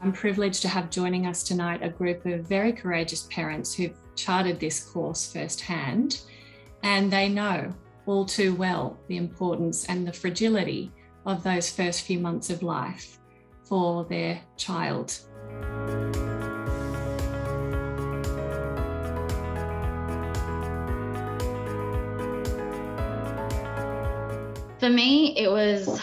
I'm privileged to have joining us tonight a group of very courageous parents who've charted this course firsthand, and they know all too well the importance and the fragility of those first few months of life for their child. For me, it was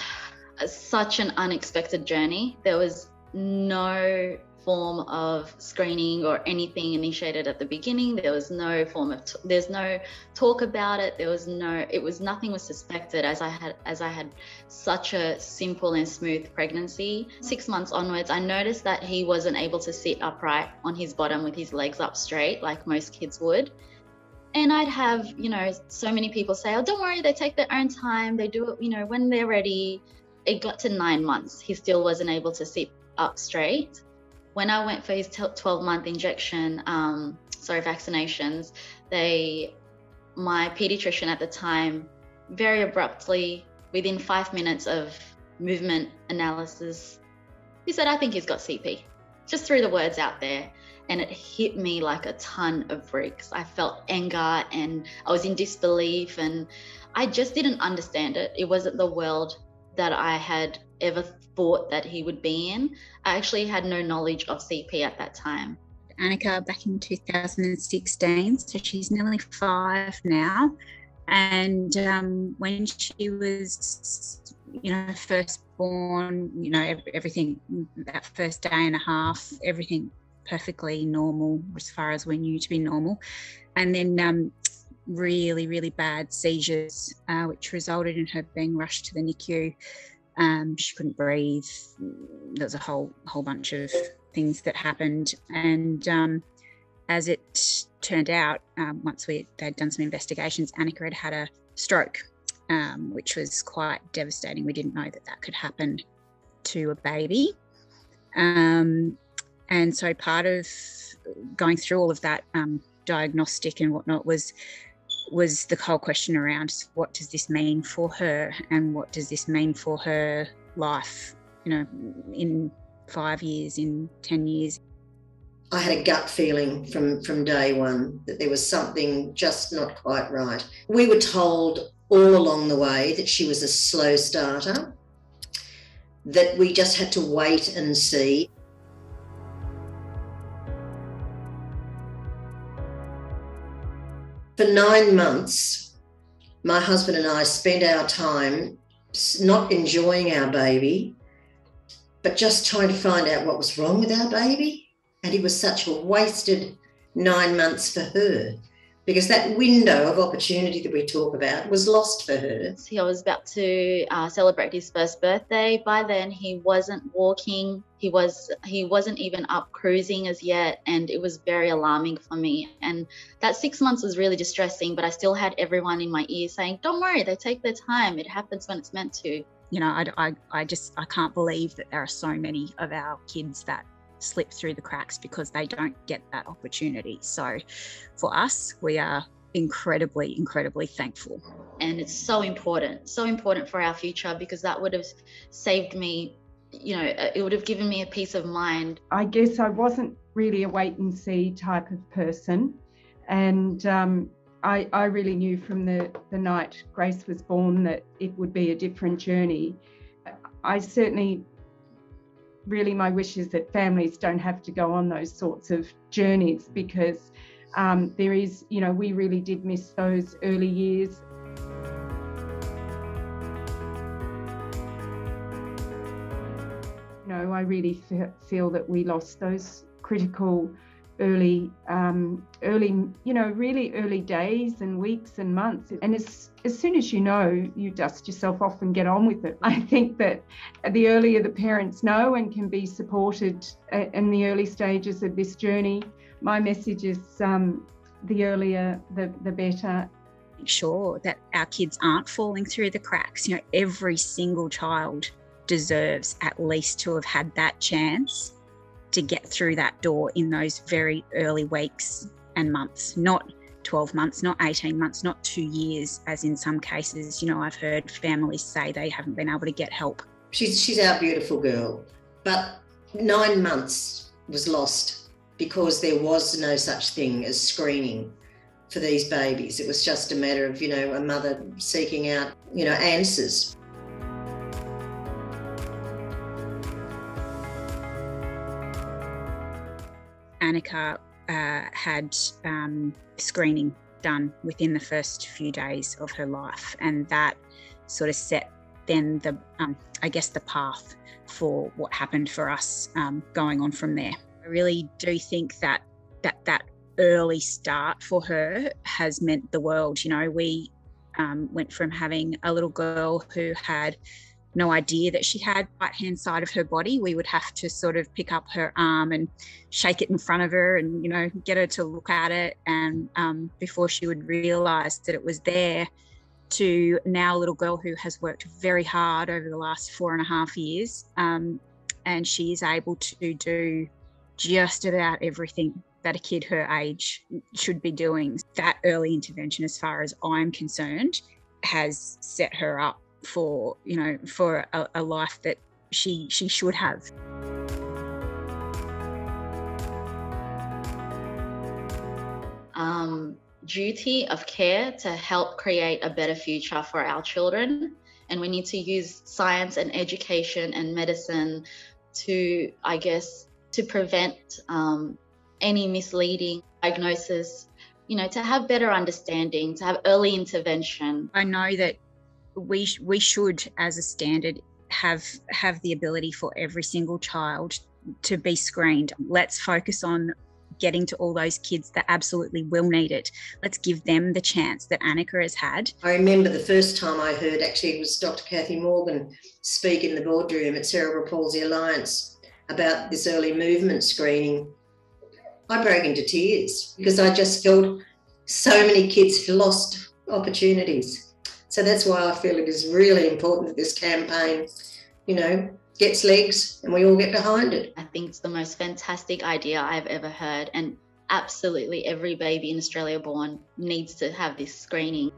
such an unexpected journey. There was no form of screening or anything initiated at the beginning. There was no form of, there's no talk about it. Nothing was suspected as I had such a simple and smooth pregnancy. 6 months onwards, I noticed that he wasn't able to sit upright on his bottom with his legs up straight like most kids would. And I'd have, so many people say, oh, don't worry, they take their own time. They do it, when they're ready. It got to 9 months. He still wasn't able to sit up straight. When I went for his 12-month injection, vaccinations, my pediatrician at the time, very abruptly, within 5 minutes of movement analysis, he said, I think he's got CP. Just threw the words out there. And it hit me like a ton of bricks. I felt anger and I was in disbelief, and I just didn't understand it. It wasn't the world that I had ever thought that he would be in. I actually had no knowledge of CP at that time. Annika back in 2016, so she's nearly 5 now. And when she was, first born, everything, that first day and a half, everything perfectly normal as far as we knew to be normal. And then really, really bad seizures, which resulted in her being rushed to the NICU. She couldn't breathe. There was a whole bunch of things that happened. And as it turned out, once they'd done some investigations, Annika had a stroke, which was quite devastating. We didn't know that could happen to a baby. And so part of going through all of that diagnostic and whatnot was the whole question around what does this mean for her, and what does this mean for her life, in 5 years, in 10 years. I had a gut feeling from day one that there was something just not quite right. We were told all along the way that she was a slow starter, that we just had to wait and see. For 9 months, my husband and I spent our time not enjoying our baby, but just trying to find out what was wrong with our baby. And it was such a wasted 9 months for her, because that window of opportunity that we talk about was lost for her. He was about to celebrate his first birthday. By then, he wasn't walking. He wasn't even up cruising as yet, and it was very alarming for me. And that 6 months was really distressing, but I still had everyone in my ear saying, don't worry, they take their time. It happens when it's meant to. I can't believe that there are so many of our kids that slip through the cracks because they don't get that opportunity. So for us, we are incredibly, incredibly thankful. And it's so important for our future, because that would have saved me, it would have given me a peace of mind. I guess I wasn't really a wait and see type of person. And I really knew from the night Grace was born that it would be a different journey. I certainly, really my wish is that families don't have to go on those sorts of journeys, because there is, we really did miss those early years. I really feel that we lost those critical early, really early days and weeks and months. And as soon as you dust yourself off and get on with it. I think that the earlier the parents know and can be supported in the early stages of this journey, my message is the earlier, the better. Sure that our kids aren't falling through the cracks. Every single child deserves at least to have had that chance to get through that door in those very early weeks and months, not 12 months, not 18 months, not 2 years, as in some cases, I've heard families say they haven't been able to get help. She's our beautiful girl, but 9 months was lost because there was no such thing as screening for these babies. It was just a matter of, a mother seeking out, answers. Annika had screening done within the first few days of her life, and that sort of set then the path for what happened for us going on from there. I really do think that early start for her has meant the world. We went from having a little girl who had no idea that she had the right-hand side of her body. We would have to sort of pick up her arm and shake it in front of her and, get her to look at it. And before she would realise that it was there, to now a little girl who has worked very hard over the last 4.5 years. And she is able to do just about everything that a kid her age should be doing. That early intervention, as far as I'm concerned, has set her up for a life that she should have. Duty of care to help create a better future for our children, and we need to use science and education and medicine to prevent any misleading diagnosis, to have better understanding, to have early intervention. I know that we should, as a standard, have the ability for every single child to be screened. Let's focus on getting to all those kids that absolutely will need it. Let's give them the chance that Annika has had. I remember the first time I heard, actually, it was Dr. Kathy Morgan speak in the boardroom at Cerebral Palsy Alliance about this early movement screening. I broke into tears because I just felt so many kids lost opportunities. So that's why I feel it is really important that this campaign, gets legs and we all get behind it. I think it's the most fantastic idea I've ever heard, and absolutely every baby in Australia born needs to have this screening.